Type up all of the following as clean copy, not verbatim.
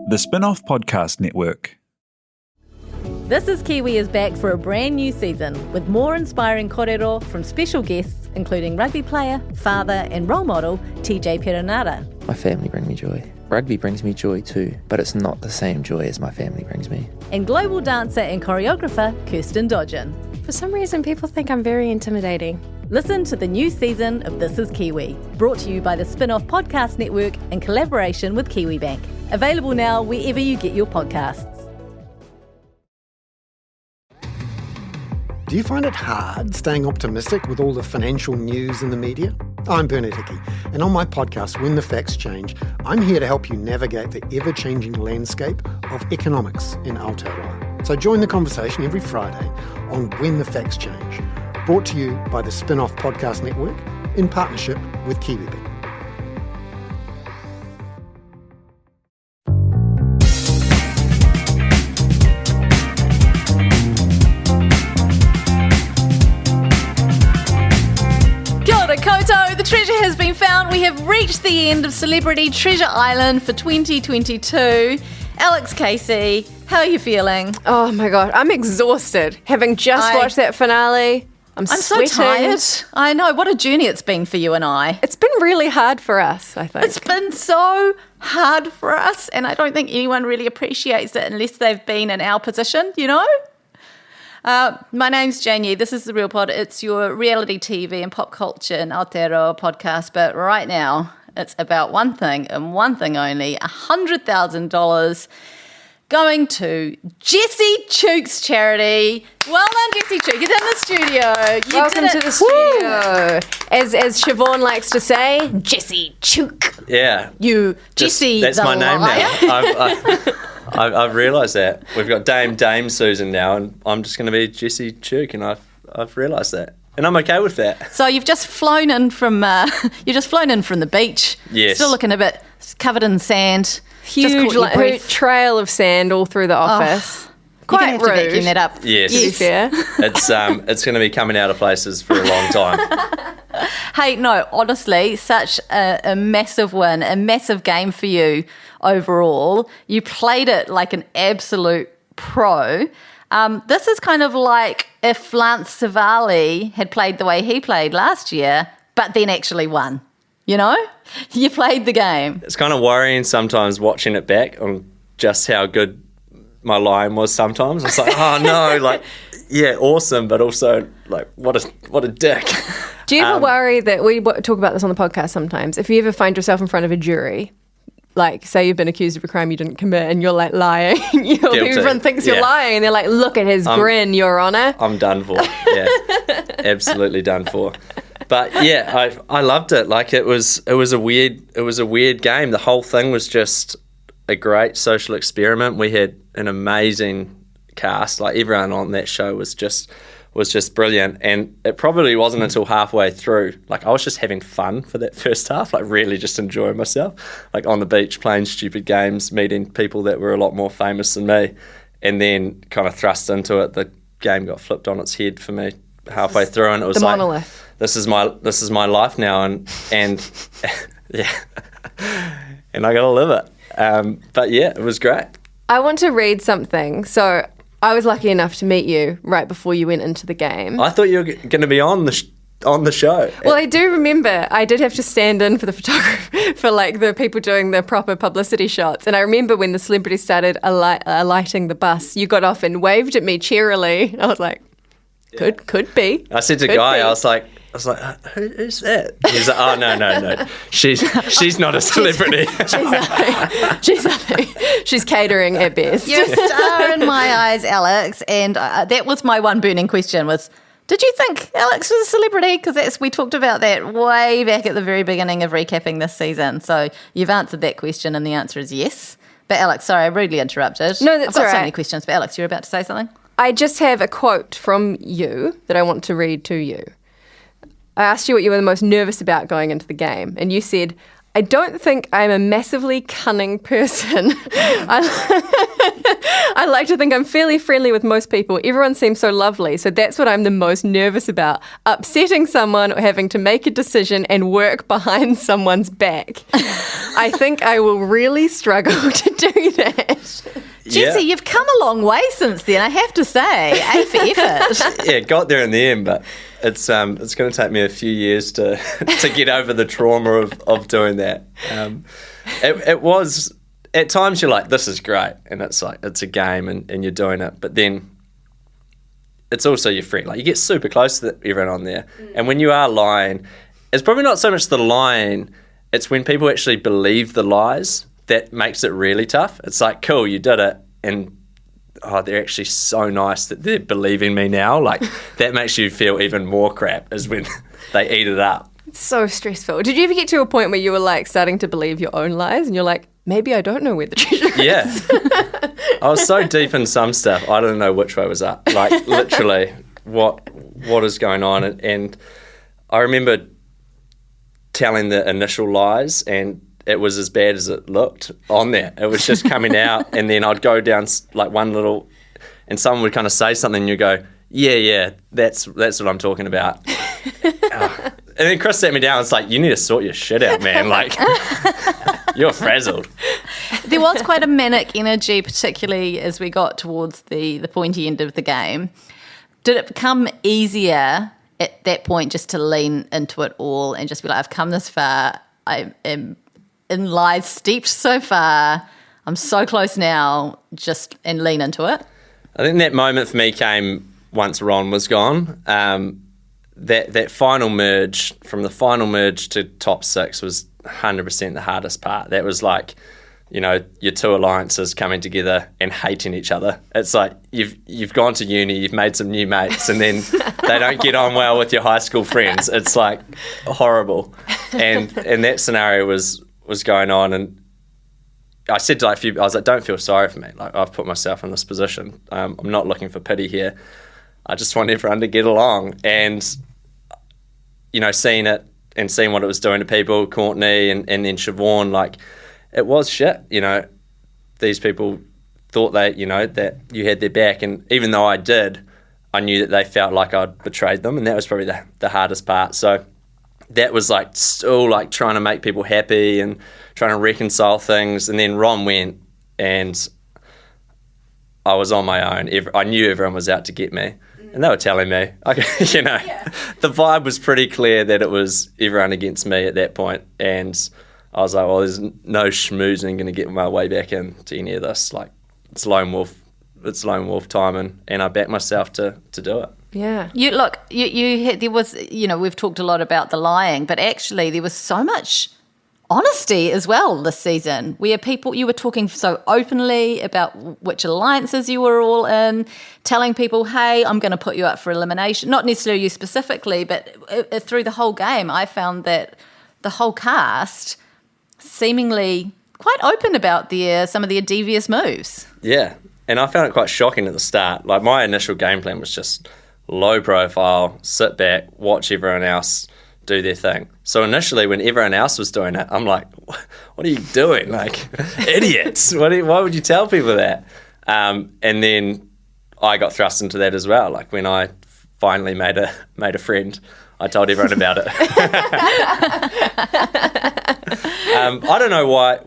The Spin-off Podcast Network. This is Kiwi is back for a brand new season with more inspiring kōrero from special guests including rugby player, father and role model TJ Perenara. My family bring me joy. Rugby brings me joy too, but it's not the same joy as my family brings me. And global dancer and choreographer Kirsten Dodgen. For some reason, people think I'm very intimidating. Listen to the new season of This is Kiwi, brought to you by the Spin-off Podcast Network in collaboration with KiwiBank. Available now wherever you get your podcasts. Do you find it hard staying optimistic with all the financial news in the media? I'm Bernard Hickey, and on my podcast, When the Facts Change, I'm here to help you navigate the ever-changing landscape of economics in Aotearoa. So join the conversation every Friday on When the Facts Change, brought to you by the Spin-off Podcast Network in partnership with KiwiBank. Koto, the treasure has been found. We have reached the end of Celebrity Treasure Island for 2022. Alex Casey, how are you feeling? Oh my God, I'm exhausted. Having just watched that finale, I'm sweating. So tired. I know, what a journey it's been for you and I. It's been really hard for us, I think. It's been so hard for us, and I don't think anyone really appreciates it unless they've been in our position, you know? My name's Janie. This is The Real Pod. It's your reality TV and pop culture in Aotearoa podcast. But right now, it's about one thing and one thing only, $100,000 going to Jessie Chook's charity. Well done, Jessie Chook. He's in the studio. Welcome to the studio. As Siobhan likes to say, Jessie Chook. Yeah. Jessie that's the my name liar. now. I've realised that. We've got Dame Susan now, and I'm just going to be Jessie Chook, and I've realised that. And I'm okay with that. So you've just flown in from the beach. Yes. Still looking a bit covered in sand. Huge trail of sand all through the office. Quite Quite have to vacuum rude. that up. Yes. To be fair. It's going to be coming out of places for a long time. Hey, no, honestly, such a massive win, a massive game for you overall. You played it like an absolute pro. This is kind of like if Lance Savali had played the way he played last year, but then actually won. You know? You played the game. It's kind of worrying sometimes watching it back on just how good my line was sometimes. It's like, oh no, like, yeah, awesome, but also like, what a dick. Do you ever worry that, we talk about this on the podcast sometimes, if you ever find yourself in front of a jury, like say you've been accused of a crime you didn't commit and you're like lying, everyone thinks you're lying and they're like, look at his grin, Your Honour. I'm done for, yeah, absolutely done for. But yeah, I loved it. Like it was a weird game. The whole thing was just a great social experiment. We had an amazing cast. Like everyone on that show was just brilliant. And it probably wasn't until halfway through, like I was just having fun for that first half, like really just enjoying myself, like on the beach playing stupid games, meeting people that were a lot more famous than me, and then kind of thrust into it. The game got flipped on its head for me halfway through, and it was the like, monolith. This is my life now, and yeah, and I gotta live it. But yeah, it was great. I want to read something. So I was lucky enough to meet you right before you went into the game. I thought you were going to be on the show. Well, I do remember I did have to stand in for the photographer, for like the people doing the proper publicity shots. And I remember when the celebrities started alighting the bus, you got off and waved at me cheerily. I was like, could be. I said to Guy, I was like, who's that? He's like, oh, no. She's not a celebrity. She's catering at best. You're a star in my eyes, Alex. And that was my one burning question was, did you think Alex was a celebrity? Because we talked about that way back at the very beginning of recapping this season. So you've answered that question and the answer is yes. But Alex, sorry, I rudely interrupted. No, that's I've got all right. so many questions. But Alex, you're about to say something? I just have a quote from you that I want to read to you. I asked you what you were the most nervous about going into the game, and you said, I don't think I'm a massively cunning person. I like to think I'm fairly friendly with most people. Everyone seems so lovely. So that's what I'm the most nervous about. Upsetting someone or having to make a decision and work behind someone's back. I think I will really struggle to do that. Jesse, you've come a long way since then, I have to say. A for effort. Yeah, got there in the end, but it's going to take me a few years to get over the trauma of doing that. It was, at times you're like, this is great, and it's like, it's a game and you're doing it, but then it's also your friend. Like, you get super close to everyone on there, and when you are lying, it's probably not so much the lying, it's when people actually believe the lies that makes it really tough. It's like, cool, you did it, and they're actually so nice that they're believing me now. Like, that makes you feel even more crap, is when they eat it up. It's so stressful. Did you ever get to a point where you were like starting to believe your own lies and you're like, maybe I don't know where the treasure is? Yeah. I was so deep in some stuff, I don't know which way was up. Like, literally, what is going on? And I remember telling the initial lies, and it was as bad as it looked on there. It was just coming out, and then I'd go down like one little, and someone would kind of say something, and you go, yeah, that's what I'm talking about. And then Chris sat me down and was like, you need to sort your shit out, man. Like, you're frazzled. There was quite a manic energy, particularly as we got towards the pointy end of the game. Did it become easier at that point just to lean into it all and just be like, I've come this far, I am in lies steeped so far, I'm so close now, and lean into it? I think that moment for me came once Ron was gone. That final merge, from the final merge to top 6, was 100% the hardest part. That was like, your two alliances coming together and hating each other. It's like you've gone to uni, you've made some new mates, and then they don't get on well with your high school friends. It's like horrible. And that scenario was going on, and I said to I was like, don't feel sorry for me. Like, I've put myself in this position. I'm not looking for pity here. I just want everyone to get along. And, seeing it and seeing what it was doing to people, Courtney and then Siobhan, like, it was shit. These people thought that you had their back. And even though I did, I knew that they felt like I'd betrayed them. And that was probably the hardest part. So that was like still like trying to make people happy and trying to reconcile things. And then Ron went, and I was on my own. I knew everyone was out to get me, and they were telling me, the vibe was pretty clear that it was everyone against me at that point. And I was like, well, there's no schmoozing going to get my way back into any of this. Like, it's lone wolf time, and I backed myself to do it. Yeah. You had, there was, we've talked a lot about the lying, but actually there was so much honesty as well this season, where you were talking so openly about which alliances you were all in, telling people, hey, I'm going to put you up for elimination. Not necessarily you specifically, but through the whole game, I found that the whole cast seemingly quite open about some of their devious moves. Yeah, and I found it quite shocking at the start. Like, my initial game plan was just low profile, sit back, watch everyone else do their thing. So initially, when everyone else was doing it, I'm like, what are you doing? Like, idiots. Why would you tell people that? And then I got thrust into that as well. Like, when I finally made a friend, I told everyone about it. I don't know why,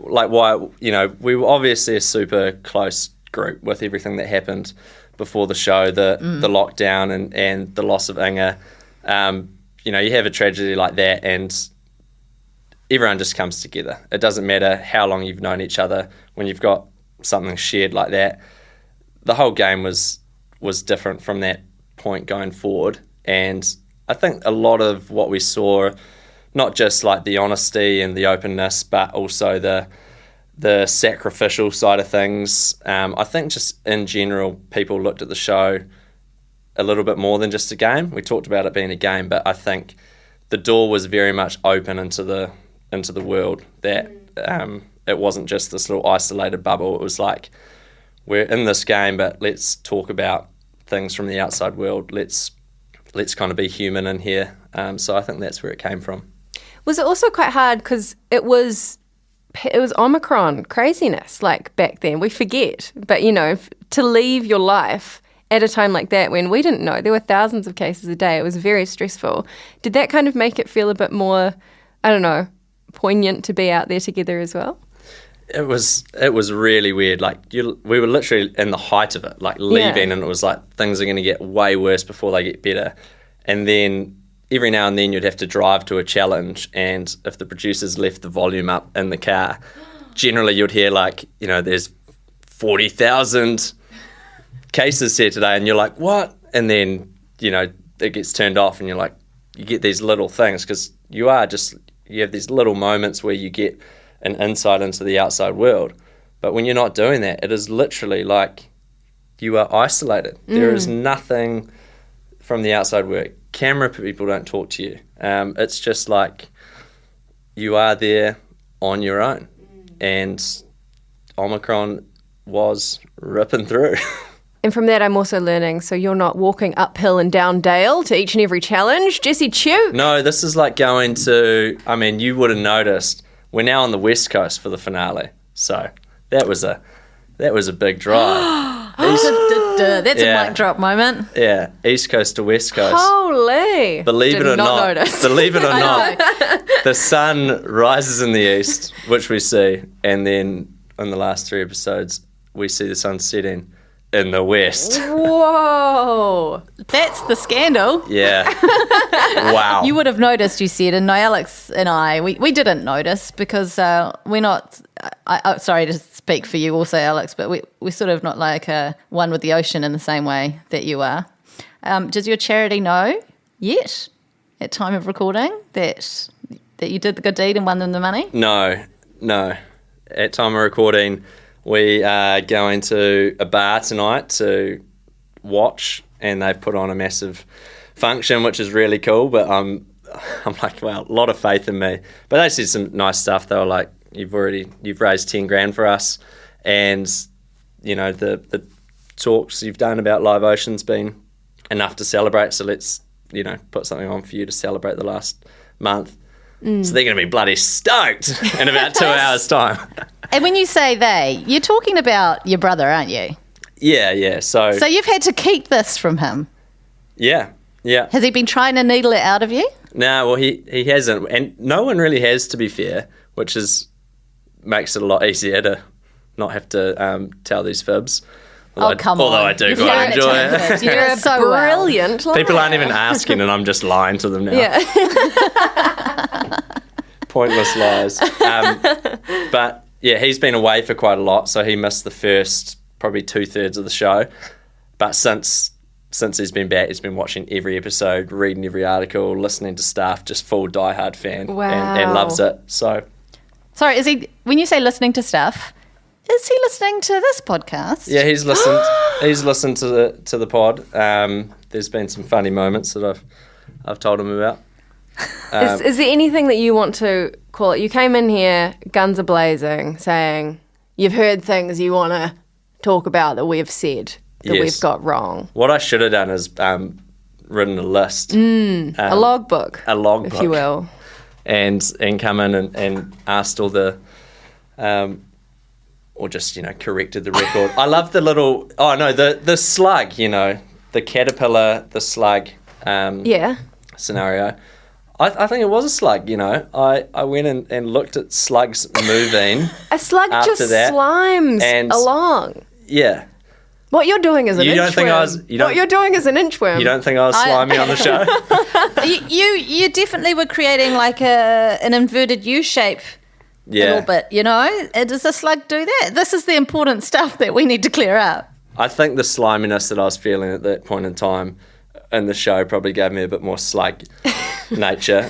we were obviously a super close group with everything that happened before the show, the lockdown and the loss of Inga. You have a tragedy like that, and everyone just comes together. It doesn't matter how long you've known each other. When you've got something shared like that, the whole game was different from that point going forward. And I think a lot of what we saw, not just like the honesty and the openness, but also the sacrificial side of things. I think just in general, people looked at the show a little bit more than just a game. We talked about it being a game, but I think the door was very much open into the world, that it wasn't just this little isolated bubble. It was like, we're in this game, but let's talk about things from the outside world. Let's kind of be human in here. So I think that's where it came from. Was it also quite hard because it was Omicron craziness like back then? We forget, but to leave your life at a time like that when we didn't know there were thousands of cases a day, it was very stressful. Did that kind of make it feel a bit more, I don't know, poignant to be out there together as well? It was really weird. Like we were literally in the height of it, like leaving, and it was like things are going to get way worse before they get better. And then every now and then you'd have to drive to a challenge, and if the producers left the volume up in the car, generally you'd hear like, there's 40,000 cases here today, and you're like, what? And then, it gets turned off, and you're like, you get these little things because you have these little moments where you get an insight into the outside world. But when you're not doing that, it is literally like you are isolated. There is nothing from the outside world. Camera people don't talk to you. It's just like you are there on your own. And Omicron was ripping through. And from that, I'm also learning, so you're not walking uphill and down dale to each and every challenge, Jesse Chew? No, this is like going to, you would have noticed, we're now on the West Coast for the finale. So that was a big drive. That's a mic drop moment. Yeah, East Coast to West Coast. Holy! Believe it or not, notice. believe it or not, the sun rises in the east, which we see, and then in the last 3 episodes, we see the sun setting in the west. Whoa! That's the scandal. Yeah. Wow. You would have noticed, you said, and no, Alex and I, we didn't notice because we're not, sorry to speak for you also, Alex, but we're sort of not like one with the ocean in the same way that you are. Does your charity know yet, at time of recording, that you did the good deed and won them the money? No. At time of recording, we are going to a bar tonight to watch, and they've put on a massive function, which is really cool. But I'm like, well, a lot of faith in me. But they said some nice stuff. They were like, you've raised 10 grand for us, and the talks you've done about Live Ocean's been enough to celebrate. So let's put something on for you to celebrate the last month. So they're going to be bloody stoked in about 2 hours' time. And when you say they, you're talking about your brother, aren't you? Yeah. So you've had to keep this from him. Yeah. Has he been trying to needle it out of you? No, well, he hasn't. And no one really has, to be fair, which makes it a lot easier to not have to tell these fibs. Come on. Although I do quite enjoy it. You're so brilliant. People aren't even asking, and I'm just lying to them now. Yeah. Pointless lies. But yeah, he's been away for quite a lot, so he missed the first probably 2/3 of the show. But since he's been back, he's been watching every episode, reading every article, listening to stuff, just full diehard fan. Wow. And loves it. So, sorry, is he? When you say listening to stuff, is he listening to this podcast? yeah, he's listened. He's listened to the pod. There's been some funny moments that I've told him about. Is there anything that you want to call it? You came in here, guns are blazing, saying you've heard things you want to talk about that we've said that Yes. we've got wrong. What I should have done is written a list. A logbook. A logbook. If you will. And come in and asked all the, or just, corrected the record. I love the little, the slug, the caterpillar, the slug Yeah. scenario. I think it was a slug, I went and looked at slugs moving. A slug After just that, slimes and- along. Yeah. What you're doing is an You inchworm. don't think I was- you don't- What you're doing is an inchworm. You don't think I was slimy on the show? You definitely were creating like an inverted U shape a little bit, Does a slug do that? This is the important stuff that we need to clear up. I think the sliminess that I was feeling at that point in time in the show probably gave me a bit more slug nature.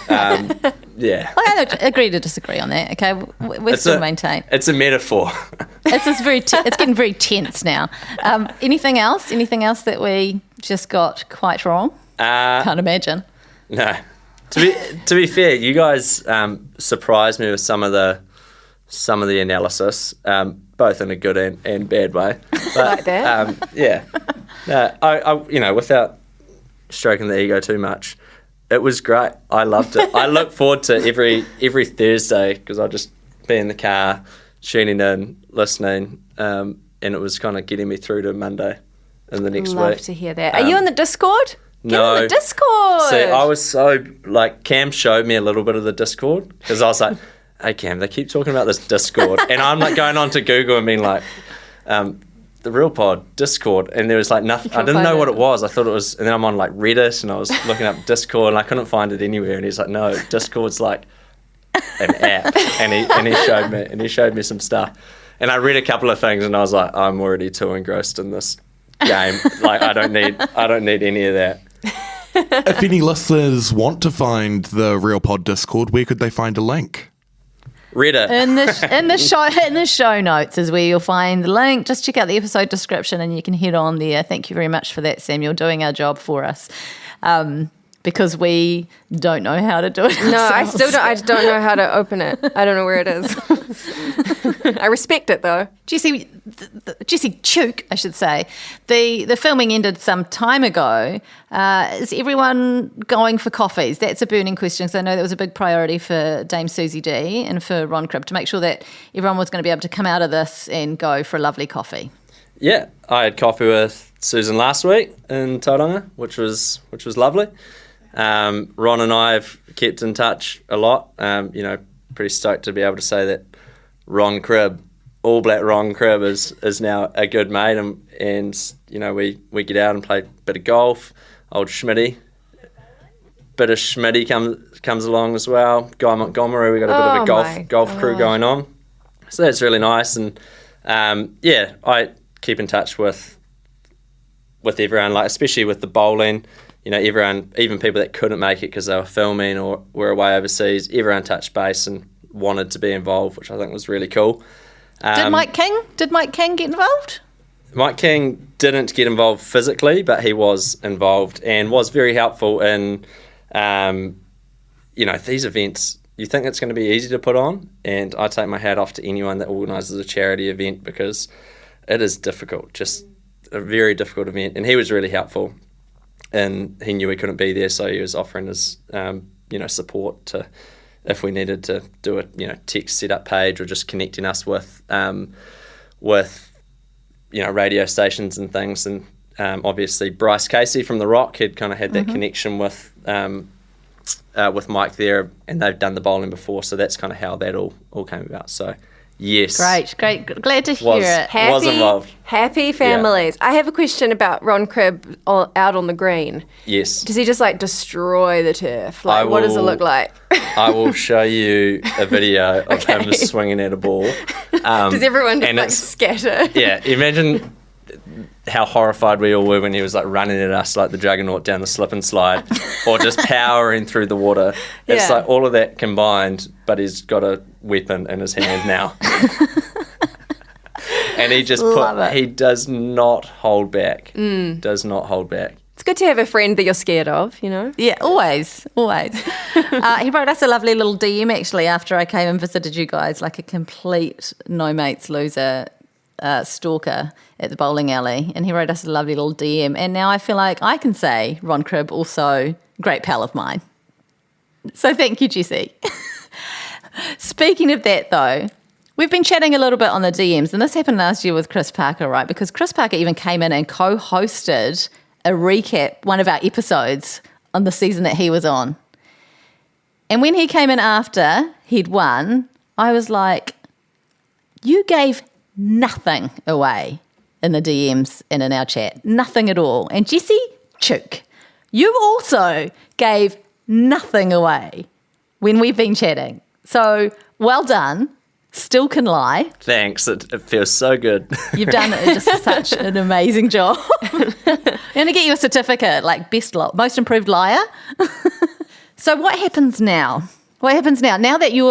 Yeah. I agree to disagree on that. Okay, we still maintain. It's a metaphor. It's just it's getting very tense now. Anything else? Anything else that we just got quite wrong? Can't imagine. No. To be fair, you guys surprised me with some of the analysis, both in a good and bad way. But, Like that? Yeah. No, I without stroking the ego too much, It was great. I loved it. I look forward to every Thursday because I'll just be in the car, tuning in, listening, and it was kind of getting me through to Monday and the next Love week. to hear that. Are you on the Discord? Get No. on the Discord. See, I was so, Cam showed me a little bit of the Discord because I was like, hey, Cam, they keep talking about this Discord. And I'm going on to Google and being like, the Real Pod Discord, and there was nothing. I didn't know what it was. I thought it was, and then I'm on Reddit, and I was looking up Discord, and I couldn't find it anywhere. And he's like, "No, Discord's an app." And he showed me some stuff, and I read a couple of things, and I was like, "I'm already too engrossed in this game. I don't need any of that." If any listeners want to find the Real Pod Discord, where could they find a link? Reddit. In the show notes is where you'll find the link. Just check out the episode description and you can head on there. Thank you very much for that, Sam. You're doing our job for us. Because we don't know how to do it No, I ourselves. still don't. I don't know how to open it. I don't know where it is. I respect it though. Jesse Chook, I should say. The filming ended some time ago. Is everyone going for coffees? That's a burning question because I know that was a big priority for Dame Susie D and for Ron Cribb to make sure that everyone was going to be able to come out of this and go for a lovely coffee. Yeah, I had coffee with Susan last week in Tauranga, which was lovely. Ron and I have kept in touch a lot. Pretty stoked to be able to say that Ron Cribb, All Black Ron Cribb, is now a good mate, and we get out and play a bit of golf. Old Schmitty, bit of Schmitty comes along as well. Guy Montgomery, we got a bit of a golf crew going on, so that's really nice. And I keep in touch with everyone, especially with the bowling. Everyone, even people that couldn't make it because they were filming or were away overseas, everyone touched base and wanted to be involved, which I think was really cool. Did Mike King get involved? Mike King didn't get involved physically, but he was involved and was very helpful in, these events. You think it's going to be easy to put on, and I take my hat off to anyone that organises a charity event because it is difficult, just a very difficult event, and he was really helpful. And he knew we couldn't be there, so he was offering his, support to, if we needed to do a, text setup page or just connecting us with, radio stations and things. And obviously Bryce Casey from The Rock had kind of had that connection with Mike there, and they've done the bowling before, so that's kind of how that all came about. So. Yes. Great. Glad to hear it. Was involved. Happy families. Yeah. I have a question about Ron Cribb out on the green. Yes. Does he just drdestroy the turf? What does it look like? I will show you a video of him swinging at a ball. Does everyone just scatter? Yeah. Imagine how horrified we all were when he was running at us like the juggernaut down the slip and slide, or just powering through the water. It's all of that combined, but he's got a weapon in his hand now. And he just he does not hold back. Does not hold back. It's good to have a friend that you're scared of, Yeah, always. He wrote us a lovely little DM actually after I came and visited you guys, like a complete no mates loser stalker at the bowling alley, and he wrote us a lovely little DM, and now I feel like I can say Ron Cribb also great pal of mine. So thank you, Jesse. Speaking of that though, we've been chatting a little bit on the DMs, and this happened last year with Chris Parker, right? Because Chris Parker even came in and co-hosted a recap, one of our episodes on the season that he was on. And when he came in after he'd won, I was like, you gave nothing away in the DMs and in our chat. Nothing at all. And Jesse Chook, you also gave nothing away when we've been chatting. So well done. Still can lie. Thanks. It feels so good. You've done just such an amazing job. I'm going to get you a certificate, most improved liar. So what happens now? Now that you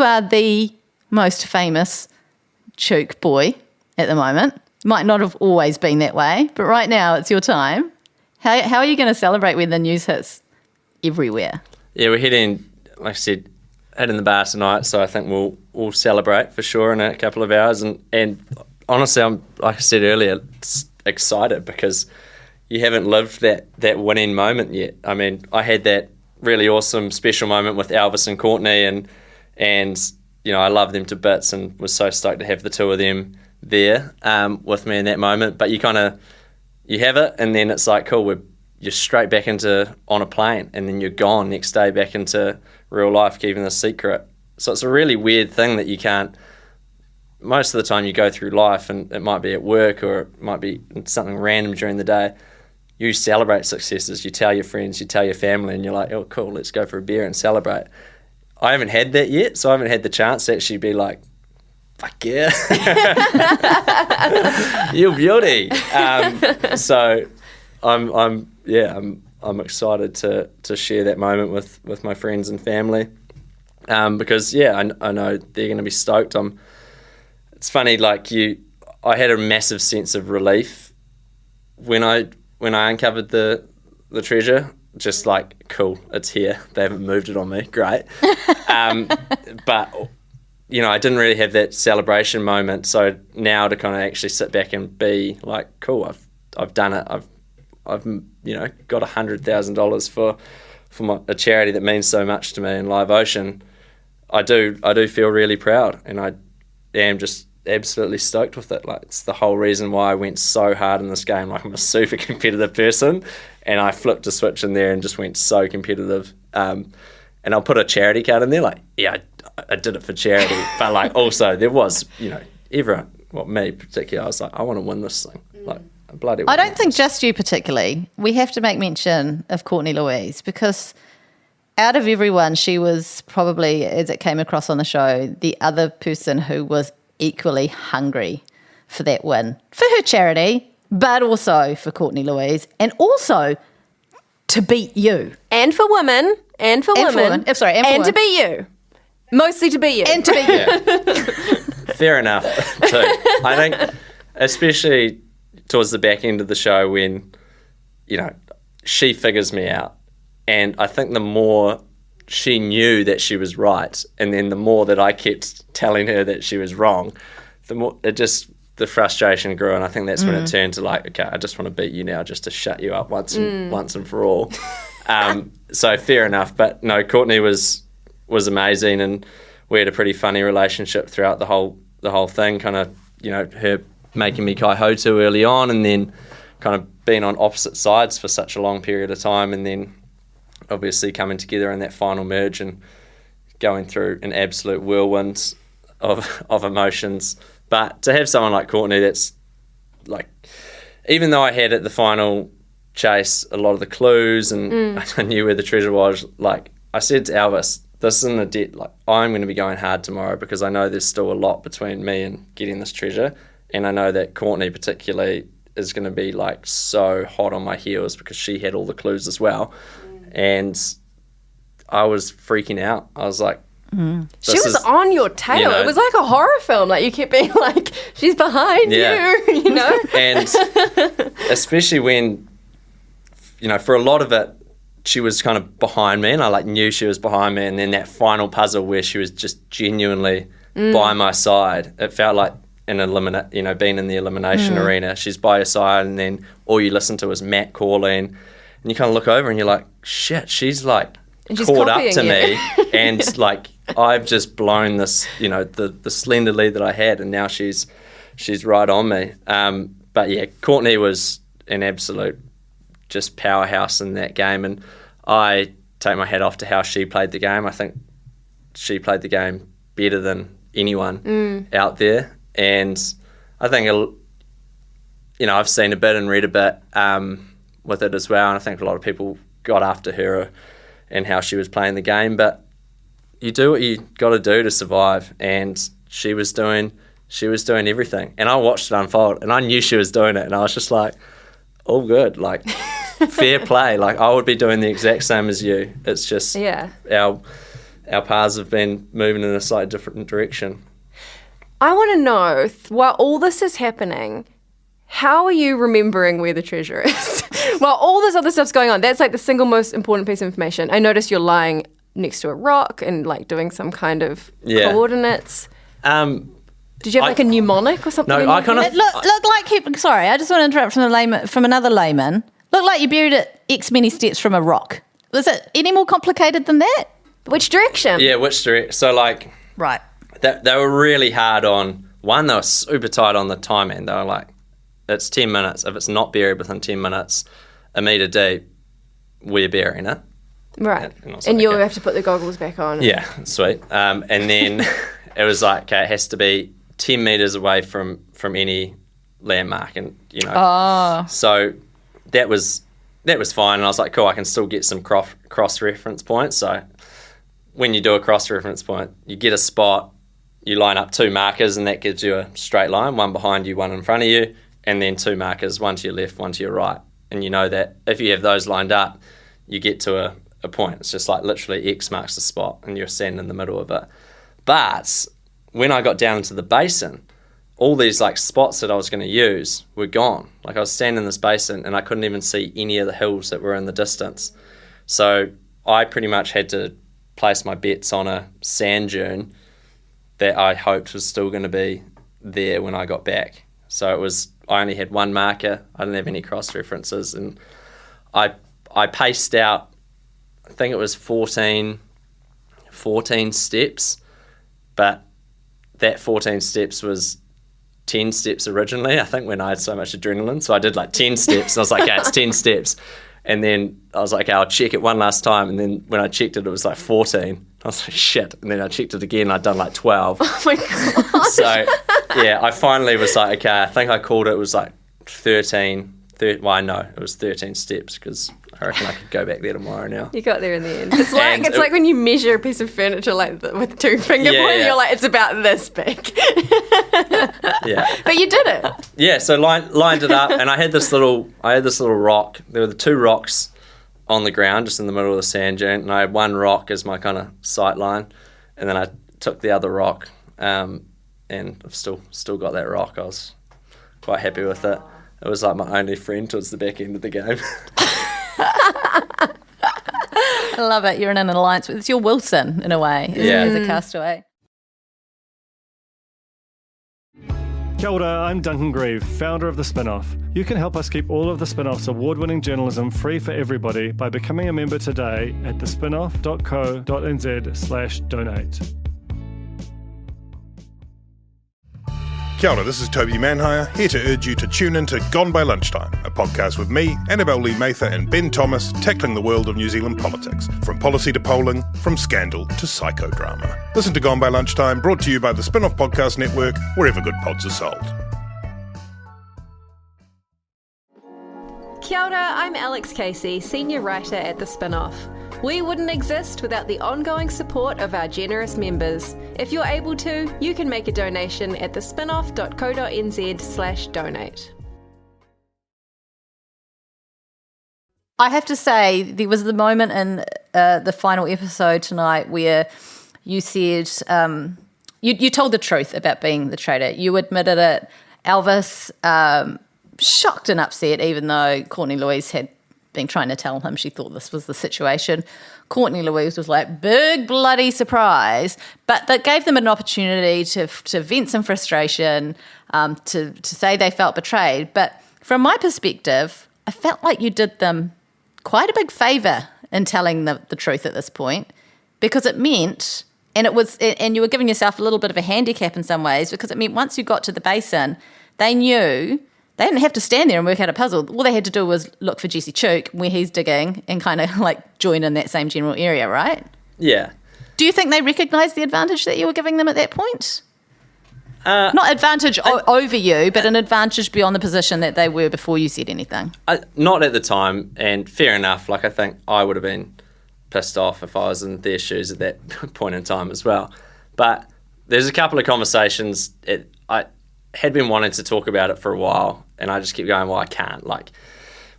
are the most famous Chook boy at the moment. Might not have always been that way, but right now it's your time. How are you going to celebrate when the news hits everywhere? Yeah, we're heading, like I said, heading the bar tonight, so I think we'll celebrate for sure in a couple of hours. And honestly, I'm, like I said earlier, excited because you haven't lived that winning moment yet. I mean, I had that really awesome, special moment with Elvis and Courtney, and I love them to bits, and was so stoked to have the two of them there with me in that moment. But you have it, and then it's like, cool, you're straight back on a plane, and then you're gone next day back into real life, keeping the secret. So it's a really weird thing that you can't. Most of the time you go through life, and it might be at work or it might be something random during the day. You celebrate successes, you tell your friends, you tell your family, and you're like, oh, cool, let's go for a beer and celebrate. I haven't had that yet, so I haven't had the chance to actually be like, fuck yeah. You beauty. So I'm excited to share that moment with my friends and family. Because I know they're going to be stoked. It's funny, like I had a massive sense of relief when I uncovered the treasure. Just like, cool, it's here. They haven't moved it on me. Great. But I didn't really have that celebration moment. So now to kind of actually sit back and be like, cool, I've done it. I've got $100,000 for a charity that means so much to me in Live Ocean. I do feel really proud, and I am just absolutely stoked with it. Like, it's the whole reason why I went so hard in this game. Like, I'm a super competitive person, and I flipped a switch in there and just went so competitive. And I'll put a charity card in there. Like, yeah, I did it for charity, but like also there was everyone, me particularly. I was like, I want to win this thing. Like, bloody. I don't think just you particularly. We have to make mention of Courtney Louise, because out of everyone, she was probably, as it came across on the show, the other person who was equally hungry for that win, for her charity, but also for Courtney Louise, and also to beat you. And for women. And to beat you. Mostly to beat you. And to beat you. Yeah. Fair enough, too. I think, especially towards the back end of the show when, she figures me out. And I think the more she knew that she was right, and then the more that I kept telling her that she was wrong, the more the frustration grew, and I think that's when it turned to like, okay, I just want to beat you now just to shut you up once and for all. So fair enough, but no, Courtney was amazing, and we had a pretty funny relationship throughout the whole thing. Kind of, her making me kai ho to early on, and then kind of being on opposite sides for such a long period of time, and then obviously coming together in that final merge and going through an absolute whirlwind of emotions. But to have someone like Courtney that's like, even though I had at the final chase a lot of the clues and I knew where the treasure was, like I said to Elvis, this isn't a debt. Like, I'm going to be going hard tomorrow because I know there's still a lot between me and getting this treasure, and I know that Courtney particularly is going to be like so hot on my heels because she had all the clues as well. And I was freaking out. I was like, she was on your tail. It was like a horror film. Like, you kept being like, she's behind you, And especially when, for a lot of it, she was kind of behind me, and I like knew she was behind me. And then that final puzzle where she was just genuinely by my side, it felt like being in the elimination arena. She's by your side, and then all you listen to is Matt calling. And you kind of look over and you're like, shit, she's like caught up to me. And like, I've just blown this, the slender lead that I had, and now she's right on me. But yeah, Courtney was an absolute just powerhouse in that game. And I take my hat off to how she played the game. I think she played the game better than anyone out there. And I think, I've seen a bit and read a bit with it as well, and I think a lot of people got after her and how she was playing the game, but you do what you got to do to survive, and she was doing everything, and I watched it unfold, and I knew she was doing it, and I was just like, all good, like fair play, like I would be doing the exact same as you. It's just our paths have been moving in a slightly different direction. I want to know, while all this is happening, how are you remembering where the treasure is? While all this other stuff's going on, that's like the single most important piece of information. I noticed you're lying next to a rock and like doing some kind of coordinates. Did you have like a mnemonic or something? No, I kind of look like. Sorry, I just want to interrupt from another layman. Looked like you buried it X many steps from a rock. Was it any more complicated than that? Which direction? Yeah, which direction? So, like, Right. they were really hard on, one, they were super tight on the timing. They were like, it's 10 minutes. If it's not buried within 10 minutes, a metre deep, we're burying it. Right. And I was And like, you'll okay. have to put the goggles back on. Yeah, sweet. And then it was like, okay, it has to be 10 metres away from any landmark, and so that was fine. And I was like, cool, I can still get some cross reference points. So when you do a cross reference point, you get a spot, you line up 2 markers, and that gives you a straight line, one behind you, one in front of you, and then 2 markers, one to your left, one to your right. And you know that if you have those lined up, you get to a point. It's just like literally X marks the spot, and you're standing in the middle of it. But when I got down into the basin, all these like spots that I was going to use were gone. Like I was standing in this basin and I couldn't even see any of the hills that were in the distance. So I pretty much had to place my bets on a sand dune that I hoped was still going to be there when I got back. So I only had 1 marker. I didn't have any cross references, and I paced out, I think it was 14 steps, but that 14 steps was 10 steps originally, I think, when I had so much adrenaline. So I did like 10 steps, and I was like, okay, it's 10 steps. And then I was like, okay, I'll check it one last time. And then when I checked it, it was like 14. I was like, shit. And then I checked it again, and I'd done like 12. Oh my God. So, yeah, I finally was like, okay, I think I called it was like 13. Well, no, it was 13 steps, because I reckon I could go back there tomorrow now. You got there in the end. It's like when you measure a piece of furniture like with 2 finger points, you're like, it's about this big. Yeah. But you did it. Yeah, so lined it up, and I had this little rock. There were the 2 rocks on the ground, just in the middle of the sand dune, and I had 1 rock as my kind of sight line, and then I took the other rock, and I've still got that rock. I was quite happy with it. It was like my only friend towards the back end of the game. I love it. You're in an alliance with, it's your Wilson in a way, as a castaway. Kia ora, I'm Duncan Grieve, founder of The Spinoff. You can help us keep all of The Spinoff's award-winning journalism free for everybody by becoming a member today at thespinoff.co.nz/donate. Kia ora, this is Toby Manhire, here to urge you to tune in to Gone by Lunchtime, a podcast with me, Annabelle Lee Mather and Ben Thomas, tackling the world of New Zealand politics, from policy to polling, from scandal to psychodrama. Listen to Gone by Lunchtime, brought to you by the Spin-Off Podcast Network, wherever good pods are sold. Kia ora, I'm Alex Casey, senior writer at The Spinoff. We wouldn't exist without the ongoing support of our generous members. If you're able to, you can make a donation at thespinoff.co.nz/donate. I have to say, there was the moment in the final episode tonight where you said, you told the truth about being the traitor. You admitted it. Elvis, shocked and upset, even though Courtney Louise had been trying to tell him she thought this was the situation. Courtney Louise was like, big bloody surprise. But that gave them an opportunity to vent some frustration, to say they felt betrayed. But from my perspective, I felt like you did them quite a big favour in telling the truth at this point, because it meant, and you were giving yourself a little bit of a handicap in some ways, because it meant once you got to the basin, they knew they didn't have to stand there and work out a puzzle. All they had to do was look for Jesse Chook where he's digging and kind of like join in that same general area, right? Yeah. Do you think they recognised the advantage that you were giving them at that point? Not advantage over you, but an advantage beyond the position that they were before you said anything. Not at the time, and fair enough. Like, I think I would have been pissed off if I was in their shoes at that point in time as well. But there's a couple of conversations. I had been wanting to talk about it for a while, and I just kept going, well, I can't. Like,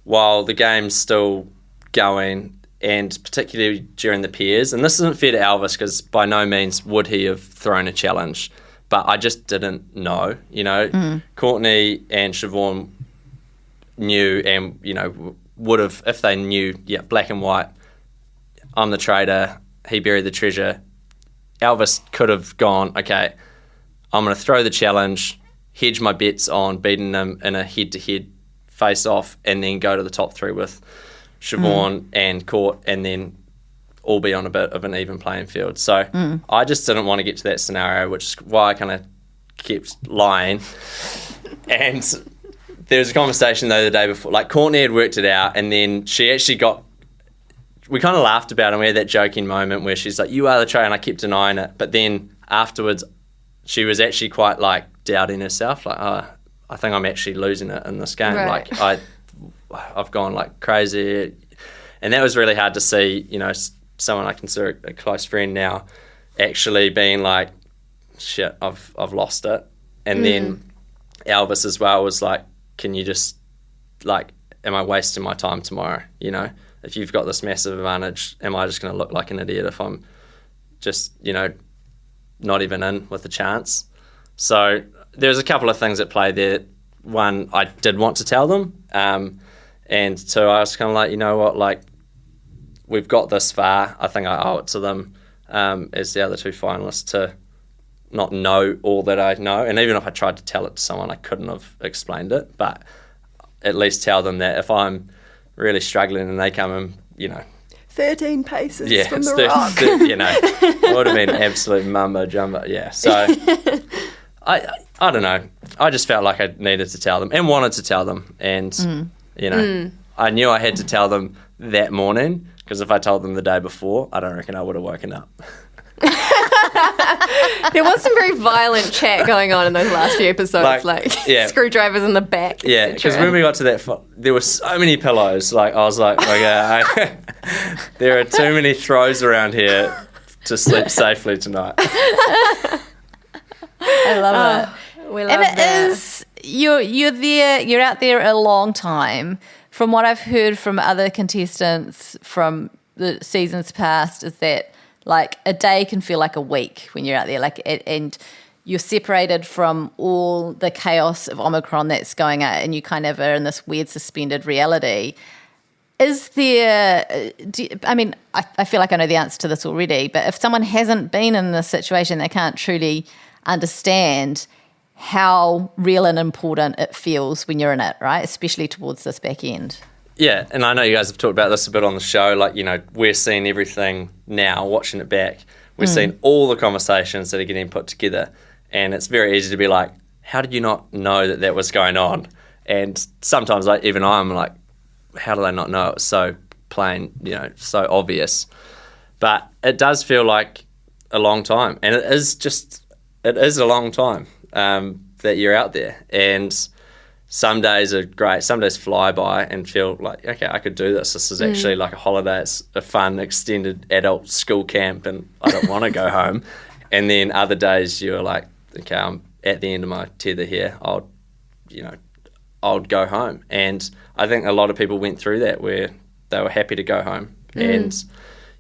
while the game's still going, and particularly during the pairs, and this isn't fair to Elvis, because by no means would he have thrown a challenge, but I just didn't know, Courtney and Siobhan knew, and, would have, if they knew, black and white, I'm the traitor, he buried the treasure. Elvis could have gone, okay, I'm going to throw the challenge, hedge my bets on beating them in a head-to-head face-off, and then go to the top 3 with Siobhan and Court, and then all be on a bit of an even playing field. So I just didn't want to get to that scenario, which is why I kind of kept lying. And there was a conversation, though, the day before. Like, Courtney had worked it out, and then she actually we kind of laughed about it, and we had that joking moment where she's like, you are the tray, and I kept denying it. But then afterwards, she was actually quite, like, doubting herself. Like, I think I'm actually losing it in this game. Right. Like, I've gone, like, crazy. And that was really hard to see, you know, someone I consider a close friend now actually being like, shit, I've lost it. And then Elvis as well was like, can you just, like, am I wasting my time tomorrow, you know? If you've got this massive advantage, am I just going to look like an idiot if I'm just, you know, not even in with a chance? So there's a couple of things at play there. One, I did want to tell them. And two, I was kind of like, you know what, like, we've got this far. I think I owe it to them as the other two finalists to not know all that I know. And even if I tried to tell it to someone, I couldn't have explained it. But at least tell them that if I'm really struggling and they come and, you know, 13 paces from it's the rock. you know, it would have been absolute mumbo jumbo. Yeah, so I don't know. I just felt like I needed to tell them and wanted to tell them. And, you know, I knew I had to tell them that morning, because if I told them the day before, I don't reckon I would have woken up. There was some very violent chat going on in those last few episodes, like screwdrivers in the back. Yeah, because when we got to that, there were so many pillows. Like, I was like, okay, there are too many throws around here to sleep safely tonight. I love it. We love And it that. is, you're out there a long time. From what I've heard from other contestants from the seasons past is that, like, a day can feel like a week when you're out there, like, and you're separated from all the chaos of Omicron that's going on, and you kind of are in this weird suspended reality. Is there, I feel like I know the answer to this already, but if someone hasn't been in this situation, they can't truly understand how real and important it feels when you're in it, right? Especially towards this back end. Yeah, and I know you guys have talked about this a bit on the show. Like, you know, we're seeing everything now, watching it back. We're seeing all the conversations that are getting put together. And it's very easy to be like, how did you not know that that was going on? And sometimes, like, even I'm like, how do they not know? It's so plain, you know, so obvious. But it does feel like a long time. And it is a long time that you're out there. And some days are great. Some days fly by and feel like, okay, I could do this. This is actually like a holiday. It's a fun, extended adult school camp and I don't want to go home. And then other days you're like, okay, I'm at the end of my tether here. I'll go home. And I think a lot of people went through that where they were happy to go home. And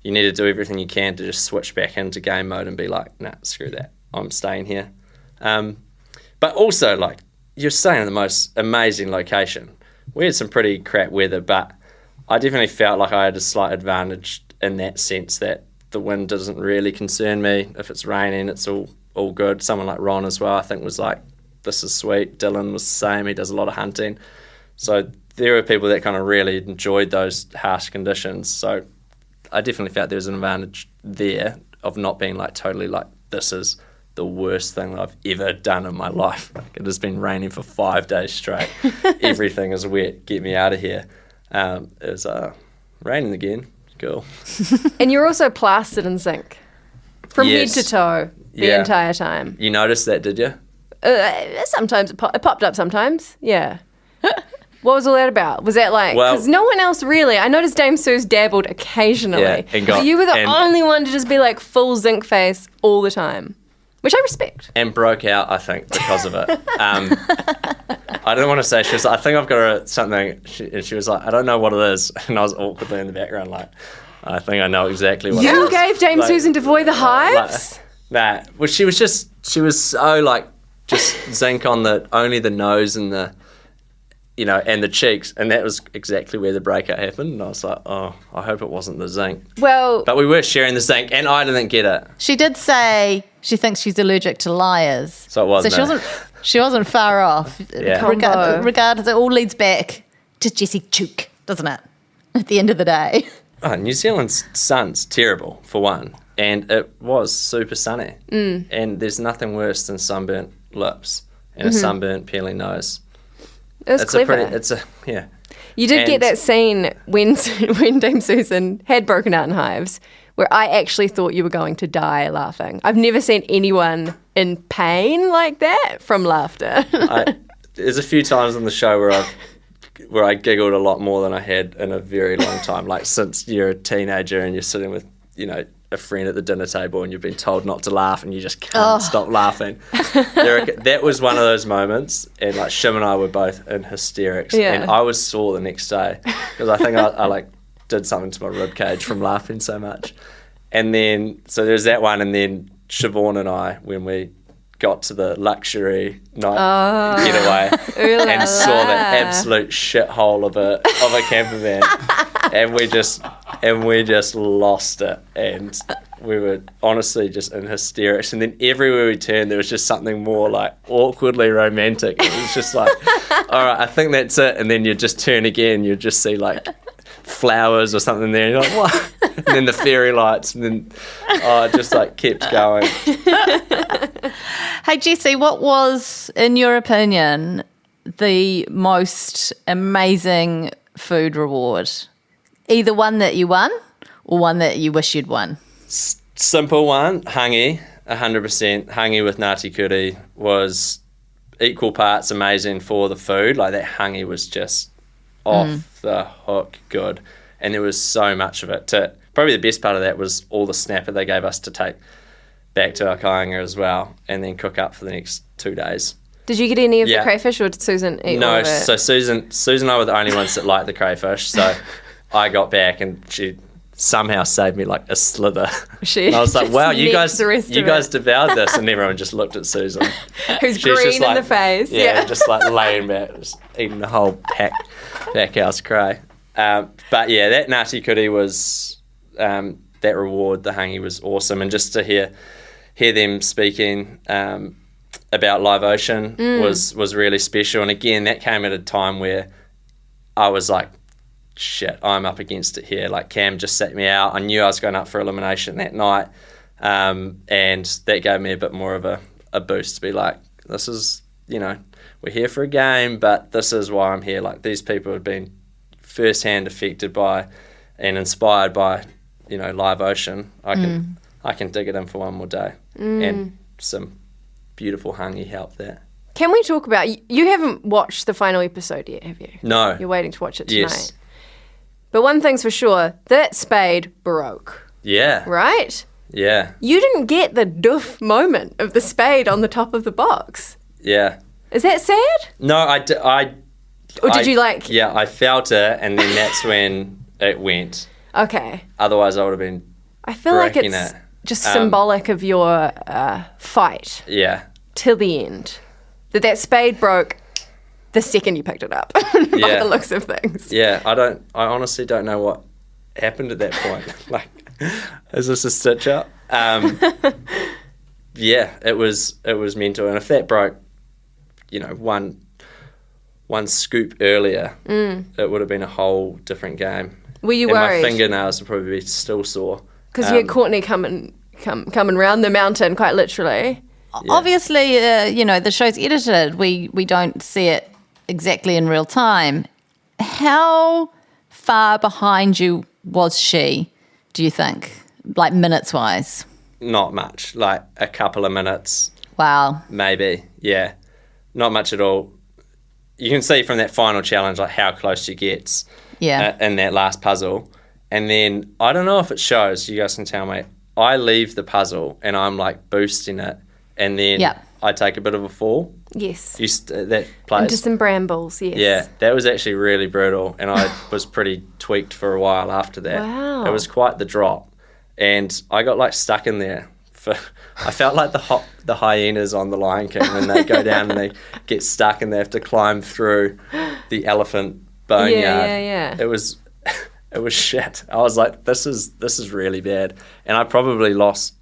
you need to do everything you can to just switch back into game mode and be like, nah, screw that. I'm staying here. But also, like, you're staying in the most amazing location. We had some pretty crap weather, but I definitely felt like I had a slight advantage in that sense that the wind doesn't really concern me. If it's raining, it's all good. Someone like Ron as well, I think, was like, this is sweet. Dylan was the same. He does a lot of hunting. So there were people that kind of really enjoyed those harsh conditions. So I definitely felt there was an advantage there of not being like totally like, this is the worst thing that I've ever done in my life. Like, it has been raining for 5 days straight. Everything is wet. Get me out of here. It was raining again. Cool. And you're also plastered in zinc from head to toe the entire time. You noticed that, did you? Sometimes it popped up sometimes. Yeah. What was all that about? Was that like, because no one else really, I noticed Dame Sue's dabbled occasionally. Yeah, but you were the only one to just be like full zinc face all the time, which I respect. And broke out, I think, because of it. I don't want to say, she was like, I think I've got something, and she was like, I don't know what it is. And I was awkwardly in the background like, I think I know exactly what it is. You gave Dame Susan Devoy the hives? Nah, well, she was so like, just zinc on only the nose and the, you know, and the cheeks, and that was exactly where the breakout happened. And I was like, oh, I hope it wasn't the zinc. Well, but we were sharing the zinc, and I didn't get it. She did say she thinks she's allergic to liars. So it wasn't. So she wasn't far off. Yeah. Regardless, it all leads back to Jessie Chook, doesn't it? at the end of the day. Oh, New Zealand's sun's terrible, for one. And it was super sunny. And there's nothing worse than sunburnt lips and a sunburnt peeling nose. It was clever. Yeah. You did get that scene when Dame Susan had broken out in hives where I actually thought you were going to die laughing. I've never seen anyone in pain like that from laughter. There's a few times on the show where I giggled a lot more than I had in a very long time. Like since you're a teenager and you're sitting with, a friend at the dinner table and you've been told not to laugh and you just can't stop laughing. That was one of those moments, and like Shim and I were both in hysterics, and I was sore the next day because I think I like did something to my rib cage from laughing so much. And then so there's that one, and then Siobhan and I, when we got to the luxury night getaway and saw the absolute shithole of a camper van, and we just lost it, and we were honestly just in hysterics. And then everywhere we turned, there was just something more like awkwardly romantic. It was just like, all right, I think that's it. And then you just turn again, you just see like flowers or something there, and you're like, what? And then the fairy lights, and then it just like kept going. Hey, Jessie, what was, in your opinion, the most amazing food reward? Either one that you won or one that you wish you'd won? Simple one, hangi, 100%. Hangi with Ngāti Kuri was equal parts amazing for the food. Like that hangi was just off the hook good. And there was so much of it. Probably the best part of that was all the snapper they gave us to take back to our kāinga as well, and then cook up for the next 2 days. Did you get any of the crayfish, or did Susan eat all of it? So Susan and I were the only ones that liked the crayfish, so I got back and she somehow saved me like a slither. And I was like, wow, you guys devoured this, and everyone just looked at Susan. Who's green in the face. Yeah, just like laying back, just eating the whole pack house cray. But yeah, that Ngāti Kuri was, that reward, the hangi, was awesome. And just to hear them speaking about Live Ocean was really special. And again, that came at a time where I was like, shit, I'm up against it here. Like Cam just sat me out. I knew I was going up for elimination that night. And that gave me a bit more of a boost to be like, this is, we're here for a game, but this is why I'm here. Like these people have been firsthand affected by and inspired by, Live Ocean. I can dig it in for one more day. And some beautiful hangi helped that. Can we talk about, you haven't watched the final episode yet, have you? No. You're waiting to watch it tonight. Yes. But one thing's for sure, that spade broke. Yeah. Right? Yeah. You didn't get the doof moment of the spade on the top of the box. Yeah. Is that sad? No, Or did you like... Yeah, I felt it, and then that's when it went. Okay. Otherwise, I would have been I feel like it's it. just symbolic of your fight. Yeah. Till the end. That spade broke the second you picked it up, by the looks of things. Yeah, I honestly don't know what happened at that point. Like, is this a stitch up? Yeah, it was mental. And if that broke, one scoop earlier, it would have been a whole different game. Were you and worried? My fingernails would probably be still sore. Because you had Courtney coming round the mountain, quite literally. Yeah. Obviously, the show's edited. We don't see it exactly in real time. How far behind you was she, do you think? Like minutes-wise? Not much. Like a couple of minutes. Wow. Maybe, yeah. Not much at all. You can see from that final challenge like how close she gets in that last puzzle. And then, I don't know if it shows, you guys can tell me, I leave the puzzle and I'm like boosting it, and then I take a bit of a fall. Yes. That plays. Into some brambles, yes. Yeah, that was actually really brutal, and I was pretty tweaked for a while after that. Wow. It was quite the drop, and I got like stuck in there. I felt like the hyenas on The Lion King when they go down and they get stuck and they have to climb through the elephant boneyard. Yeah. It was shit. I was like, this is really bad, and I probably lost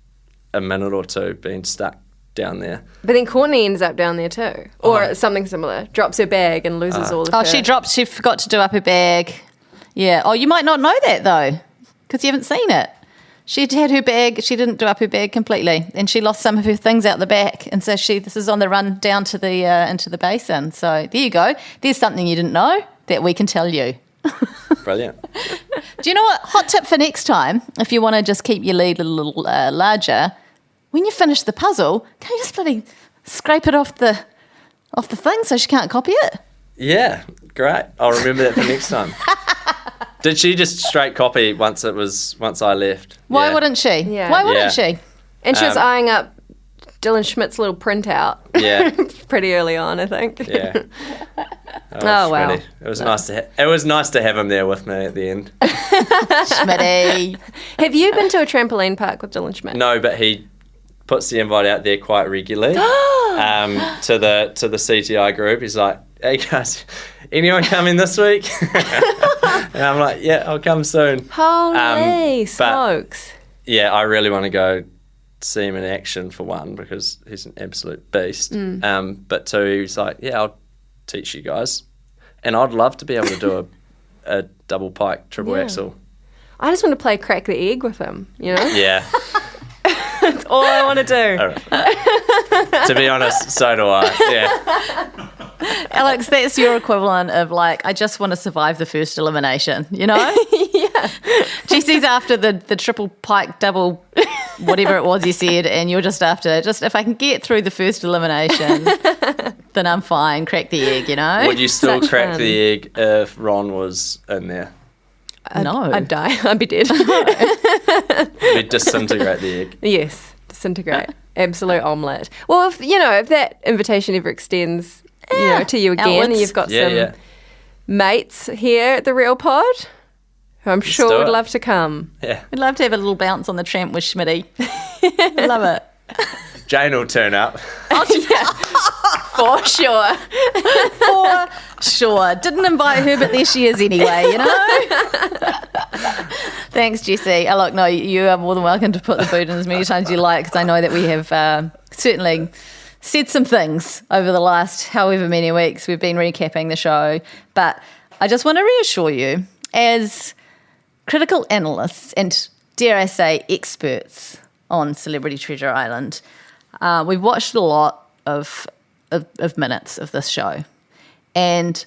a minute or two being stuck down there. But then Courtney ends up down there too, or something similar. Drops her bag and loses all of her. She forgot to do up her bag. Yeah. Oh, you might not know that though, because you haven't seen it. She'd had her bag. She didn't do up her bag completely, and she lost some of her things out the back. And so this is on the run down to the into the basin. So there you go. There's something you didn't know that we can tell you. Brilliant. Do you know what? Hot tip for next time, if you want to just keep your lead a little larger, when you finish the puzzle, can you just bloody scrape it off the thing so she can't copy it? Yeah, great. I'll remember that for next time. Did she just straight copy once I left? Why Yeah. wouldn't she? Yeah. Why wouldn't Yeah. she? And she was eyeing up Dylan Schmidt's little printout. Yeah. Pretty early on, I think. Yeah. Oh, wow. Schmitty. It was nice to have him there with me at the end. Schmitty. Have you been to a trampoline park with Dylan Schmidt? No, but he puts the invite out there quite regularly to the CTI group. He's like, "Hey guys, anyone coming this week?" And I'm like, "Yeah, I'll come soon." Holy but- smokes. Yeah, I really want to go see him in action for one because he's an absolute beast. But two, he's like, "Yeah, I'll teach you guys," and I'd love to be able to do a double pike triple axel. I just want to play crack the egg with him, you know? Yeah. That's all I want to do. All right. To be honest, so do I. Yeah. Alex, that's your equivalent of like, I just want to survive the first elimination, you know? Yeah. Jesse's after the triple pike double, whatever it was you said, and you're just after, if I can get through the first elimination, then I'm fine, crack the egg, you know? Would you still Such crack fun. the egg if Ron was in there? No. I'd die. I'd be dead. We'd disintegrate the egg. Yes, disintegrate. Absolute omelette. Well, if that invitation ever extends, to you again, outwards. and you've got Yeah, some yeah. mates here at the Real Pod, who I'm sure do would it. love to come. Yeah. We'd love to have a little bounce on the tramp with Schmitty. Love it. Jane will turn up. Oh, yeah. For sure. For sure. Didn't invite her, but there she is anyway, you know? Thanks, Jessie. Oh, look, no, you are more than welcome to put the boot in as many times as you like, because I know that we have certainly said some things over the last however many weeks we've been recapping the show. But I just want to reassure you, as critical analysts and, dare I say, experts on Celebrity Treasure Island, we've watched a lot of minutes of this show. And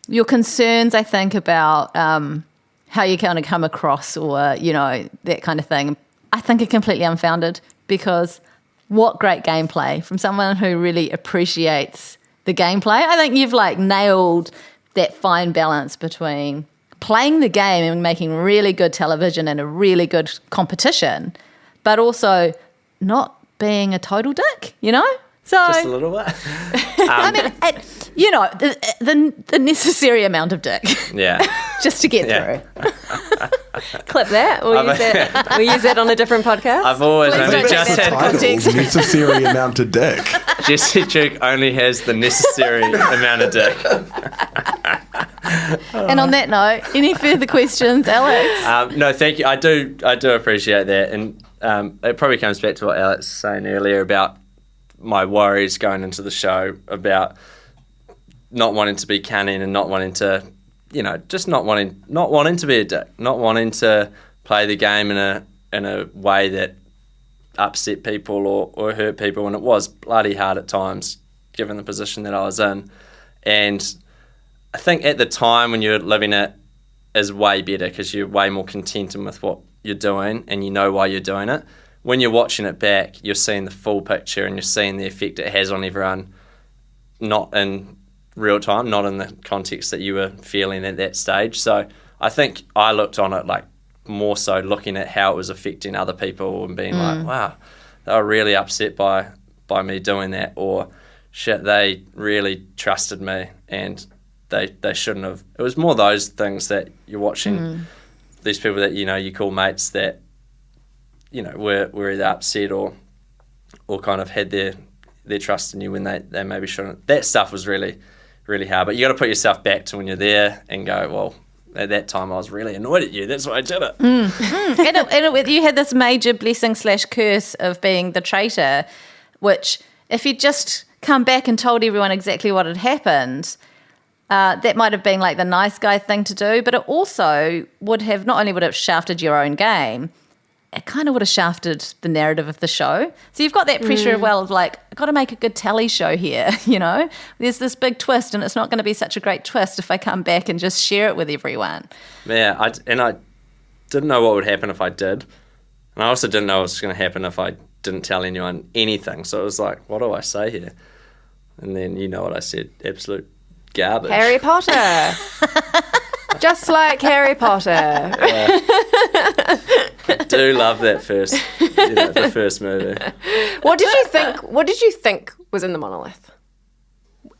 your concerns, I think, about how you're going to come across or, that kind of thing, I think are completely unfounded, because what great gameplay from someone who really appreciates the gameplay. I think you've nailed that fine balance between playing the game and making really good television and a really good competition, but also not being a total dick, So Just a little bit. I mean, the necessary amount of dick Yeah. just to get Yeah. through. Clip that. We'll use that on a different podcast. I've always Please only don't just take that had out of context. Necessary amount of dick. Jesse Duke only has the necessary amount of dick. And on that note, any further questions, Alex? No, thank you. I do appreciate that, and it probably comes back to what Alex was saying earlier about my worries going into the show about not wanting to be cunning and not wanting to, just not wanting to be a dick, not wanting to play the game in a way that upset people or hurt people, and it was bloody hard at times given the position that I was in. And I think at the time when you're living it is way better because you're way more contented with what you're doing and you know why you're doing it. When you're watching it back, you're seeing the full picture and you're seeing the effect it has on everyone, not in real time, not in the context that you were feeling at that stage. So I think I looked on it more so looking at how it was affecting other people and being like, wow, they were really upset by me doing that, or shit, they really trusted me and they shouldn't have. It was more those things that you're watching these people that you call mates that were either upset or kind of had their trust in you when they maybe shouldn't. That stuff was really, really hard. But you got to put yourself back to when you're there and go, well, at that time I was really annoyed at you. That's why I did it. And you had this major blessing / curse of being the traitor, which if you'd just come back and told everyone exactly what had happened, That might have been like the nice guy thing to do, but it also would have, not only would it have shafted your own game, it kind of would have shafted the narrative of the show. So you've got that pressure of, well, of like, I've got to make a good telly show here, you know? There's this big twist and it's not going to be such a great twist if I come back and just share it with everyone. Yeah, I didn't know what would happen if I did. And I also didn't know what was going to happen if I didn't tell anyone anything. So it was like, what do I say here? And then you know what I said, absolute garbage. Harry Potter. Just like Harry Potter. I do love that the first movie. What did you think was in the monolith?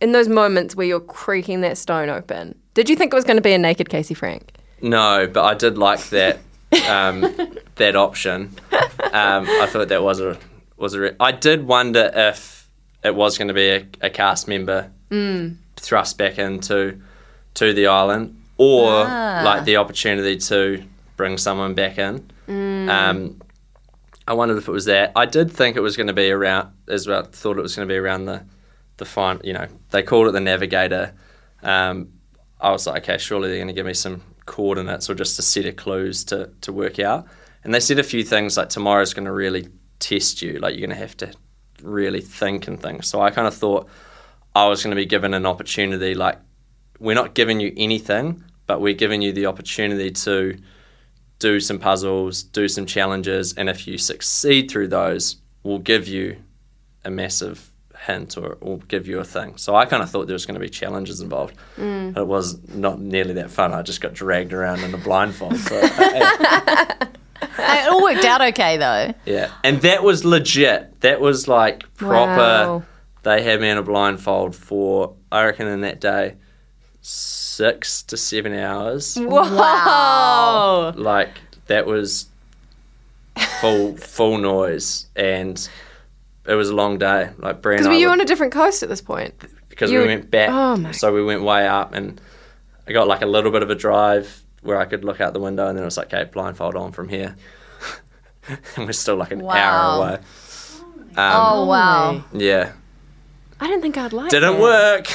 In those moments where you're creaking that stone open, did you think it was going to be a naked Casey Frank? No, but I did like that that option. I thought that was I did wonder if it was going to be a cast member thrust back into the island, or like the opportunity to bring someone back in. I wondered if it was that. I did think it was going to be around as well. Thought it was going to be around the final. You know, they called it the Navigator. I was like, okay, surely they're going to give me some coordinates or just a set of clues to work out. And they said a few things like tomorrow's going to really test you. Like you're going to have to really think and things. So I kind of thought I was going to be given an opportunity. Like we're not giving you anything, but we're giving you the opportunity to do some puzzles, do some challenges, and if you succeed through those, we'll give you a massive hint or we'll give you a thing. So I kind of thought there was going to be challenges involved. It was not nearly that fun. I just got dragged around in a blindfold. So, It all worked out okay, though. yeah, and that was legit. That was like proper. Wow. They had me in a blindfold for, I reckon in that day, 6 to 7 hours. Wow. Like that was full noise, and it was a long day. Like Brie and Because I were you were- on a different coast at this point? because we went back, Oh my- so we went way up, and I got like a little bit of a drive where I could look out the window, and then it was like, okay, blindfold on from here. And we're still like an hour away. Oh, wow. Yeah. I didn't think I'd like Didn't that. work.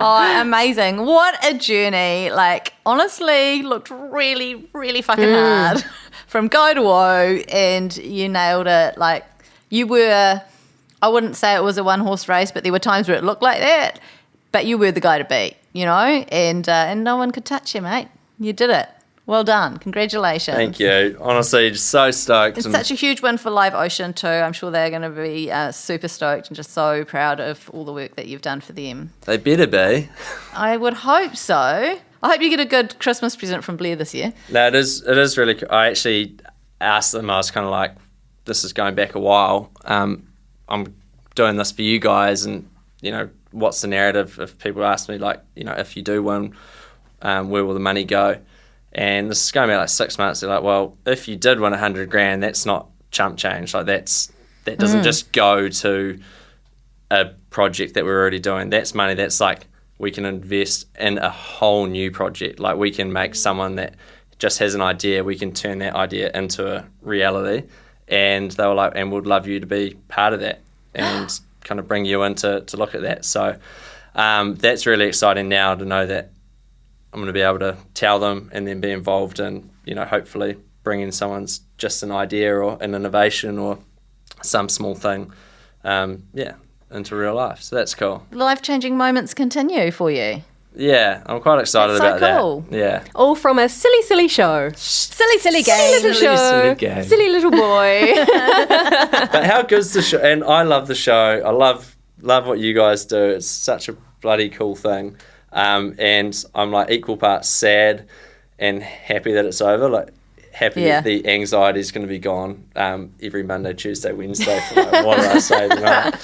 Oh, amazing. What a journey. Like, honestly, looked really, really fucking hard from go to woe, and you nailed it. Like, you were, I wouldn't say it was a one-horse race, but there were times where it looked like that, but you were the guy to beat, you know, and no one could touch you, mate. You did it. Well done. Congratulations. Thank you. Honestly, just so stoked. It's such a huge win for Live Ocean too. I'm sure they're going to be super stoked and just so proud of all the work that you've done for them. They better be. I would hope so. I hope you get a good Christmas present from Blair this year. No, it is really cool. I actually asked them, I was kind of like, this is going back a while. I'm doing this for you guys, and, you know, what's the narrative? If people ask me, like, you know, if you do win, where will the money go? And this is going to be like 6 months. They're like, well, if you did win $100,000, that's not chump change. Like that doesn't just go to a project that we're already doing. That's money that's like we can invest in a whole new project. Like we can make someone that just has an idea, we can turn that idea into a reality. And they were like, and we'd love you to be part of that and kind of bring you in to look at that. So that's really exciting now to know that I'm going to be able to tell them and then be involved in, you know, hopefully bringing someone's just an idea or an innovation or some small thing, into real life. So that's cool. Life-changing moments continue for you. Yeah, I'm quite excited That's so about cool. that. Yeah. All from a silly, silly show. Silly game. Silly little show. silly game. Silly little boy. But how good's the show? And I love the show. I love what you guys do. It's such a bloody cool thing. And I'm like equal parts sad and happy that it's over. Like happy that the anxiety is going to be gone every Monday, Tuesday, Wednesday. For like, what did I say tonight?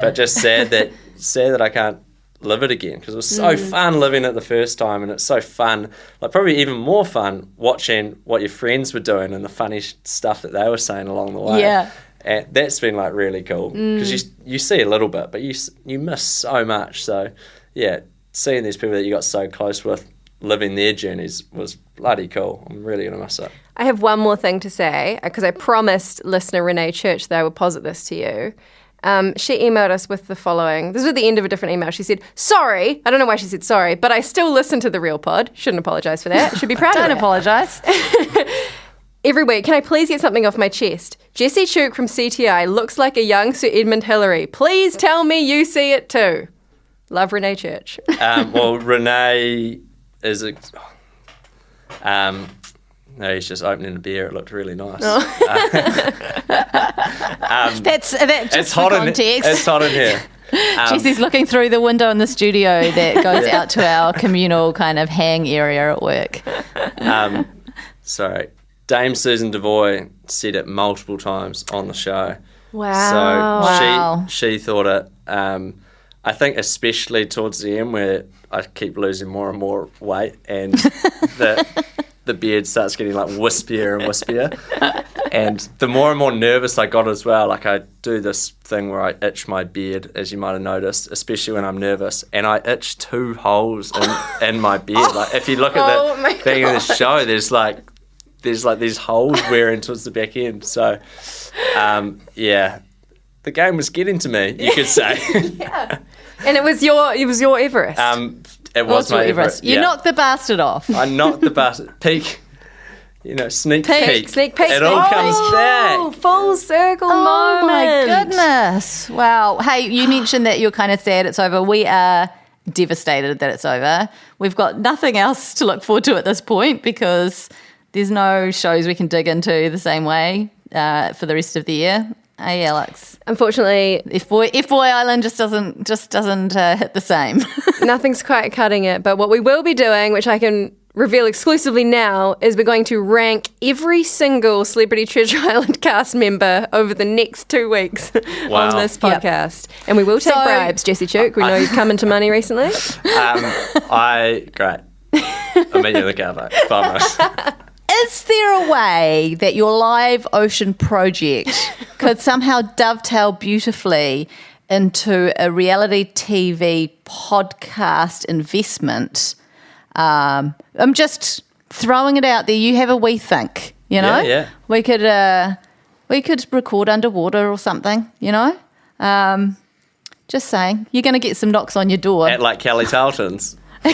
But just sad that I can't live it again, because it was so fun living it the first time, and it's so fun, like probably even more fun watching what your friends were doing and the funny stuff that they were saying along the way. Yeah. And that's been like really cool, because you see a little bit, but you miss so much. So yeah, seeing these people that you got so close with living their journeys was bloody cool. I'm really going to miss it. I have one more thing to say, because I promised listener Renee Church that I would posit this to you. She emailed us with the following. This was at the end of a different email. She said, sorry. I don't know why she said sorry, but I still listen to the Real Pod. Shouldn't apologise for that. Should be proud of Don't that. apologise. Every week, can I please get something off my chest? Jessie Chook from CTI looks like a young Sir Edmund Hillary. Please tell me you see it too. Love Renee Church. Well, Renee is... no, he's just opening a beer. It looked really nice. That's just It's for hot context. It's hot in here. Jesse's looking through the window in the studio that goes out to our communal kind of hang area at work. Sorry. Dame Susan Devoy said it multiple times on the show. Wow. So Wow. she thought it. I think especially towards the end where I keep losing more and more weight and the beard starts getting like wispier and wispier. And the more and more nervous I got as well, like I do this thing where I itch my beard, as you might have noticed, especially when I'm nervous. And I itch 2 holes in my beard. Like if you look at the thing in the show, there's like these holes wearing towards the back end. So, yeah, the game was getting to me, you could say. Yeah. And it was your Everest. It was my Everest. You knocked the bastard off. I knocked the bastard. Peak. Sneak peek. Sneak peek. It all comes back. Full circle Oh my moment. goodness. Wow. Hey, you mentioned that you're kind of sad it's over. We are devastated that it's over. We've got nothing else to look forward to at this point because there's no shows we can dig into the same way for the rest of the year. Hey, Alex. Unfortunately, If Boy Island just doesn't hit the same. nothing's quite cutting it. But what we will be doing, which I can reveal exclusively now, is we're going to rank every single Celebrity Treasure Island cast member over the next 2 weeks Wow. on this Yep. podcast. And we will take So- bribes, Jessie Chook. We know you've come into money recently. Great. I'll meet you in the car, mate. 5 minutes. Is there a way that your live ocean project could somehow dovetail beautifully into a reality TV podcast investment? I'm just throwing it out there. You have a wee think, you know? Yeah. We could record underwater or something, you know? Just saying. You're going to get some knocks on your door. At like Kelly Tarleton's. We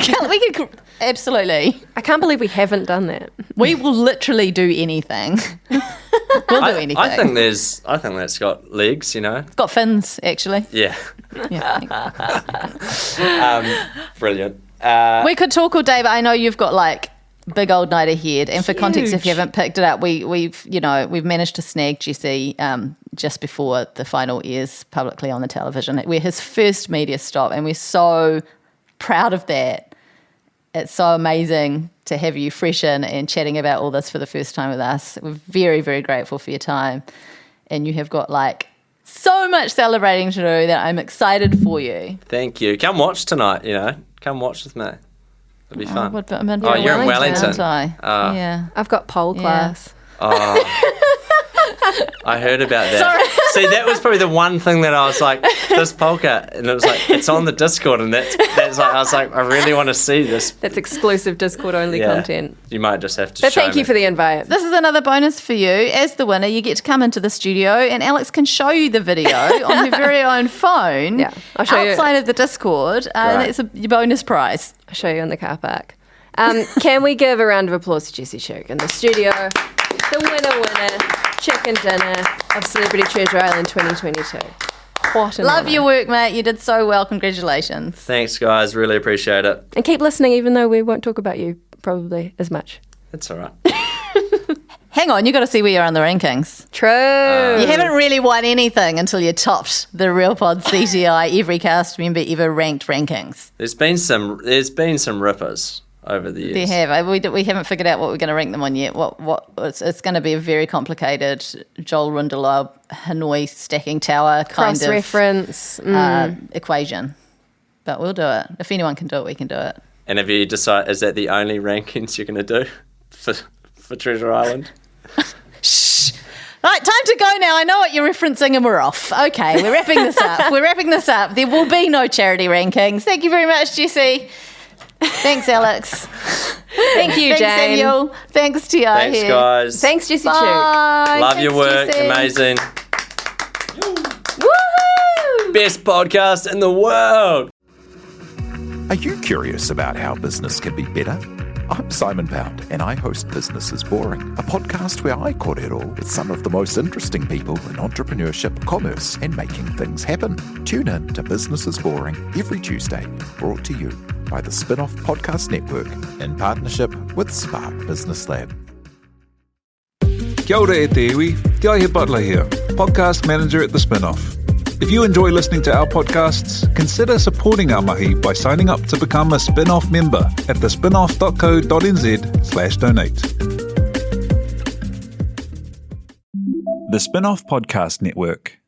could absolutely. I can't believe we haven't done that. We will literally do anything. We'll do anything. I think that's got legs, It's got fins, actually. Yeah. Yeah. Brilliant. We could talk all day, but I know you've got like big old night ahead. And for context, if you haven't picked it up, we've managed to snag Jesse just before the final airs publicly on the television. We're his first media stop, and we're so proud of that. It's so amazing to have you fresh in and chatting about all this for the first time with us. We're very, very grateful for your time. And you have got like so much celebrating to do that I'm excited for you. Thank you. Come watch tonight, Come watch with me. It'll be fun. You're in Wellington. aren't I? Yeah. I've got pole class. I heard about that. See, that was probably the one thing that I was like, this polka, and it was like, it's on the Discord, and that's like, I was like, I really want to see this. That's exclusive Discord only content. You might just have to But show thank me. you for the invite. This is another bonus for you. As the winner, you get to come into the studio and Alex can show you the video on her very own phone I'll show you. outside of the Discord. And Great. it's your bonus prize. I'll show you on the car park. Can we give a round of applause to Jessie Chook in the studio? The winner, chicken dinner of Celebrity Treasure Island 2022. What an Love honour. your work, mate. You did so well. Congratulations. Thanks, guys. Really appreciate it. And keep listening, even though we won't talk about you probably as much. It's all right. Hang on, you got to see where you are on the rankings. True. You haven't really won anything until you topped the Real Pod CTI every cast member ever ranked rankings. There's been some rippers over the years. They have. We haven't figured out what we're going to rank them on yet. It's going to be a very complicated Joel Rundelow Hanoi stacking tower kind of Cross-reference. equation. But we'll do it. If anyone can do it, we can do it. And have you decided, is that the only rankings you're going to do for Treasure Island? Shh. Right, time to go now. I know what you're referencing and we're off. Okay, we're wrapping this up. There will be no charity rankings. Thank you very much, Jessie. Thanks, Alex. Thank you, Thanks, Jane. Samuel. Thanks, Tia. Thanks, here. guys. Thanks, Jessie Chook. Bye. Love Thanks, your work. Jessie. Amazing. Woohoo! best podcast in the world. Are you curious about how business can be better? I'm Simon Pound, and I host Business is Boring, a podcast where I kōrero with some of the most interesting people in entrepreneurship, commerce, and making things happen. Tune in to Business is Boring every Tuesday, brought to you by the Spin-Off Podcast Network in partnership with Spark Business Lab. Kia ora e te iwi, Te Aihe Butler here, podcast manager at The Spin-Off. If you enjoy listening to our podcasts, consider supporting our mahi by signing up to become a Spin-Off member at thespinoff.co.nz/donate. The Spin-Off Podcast Network.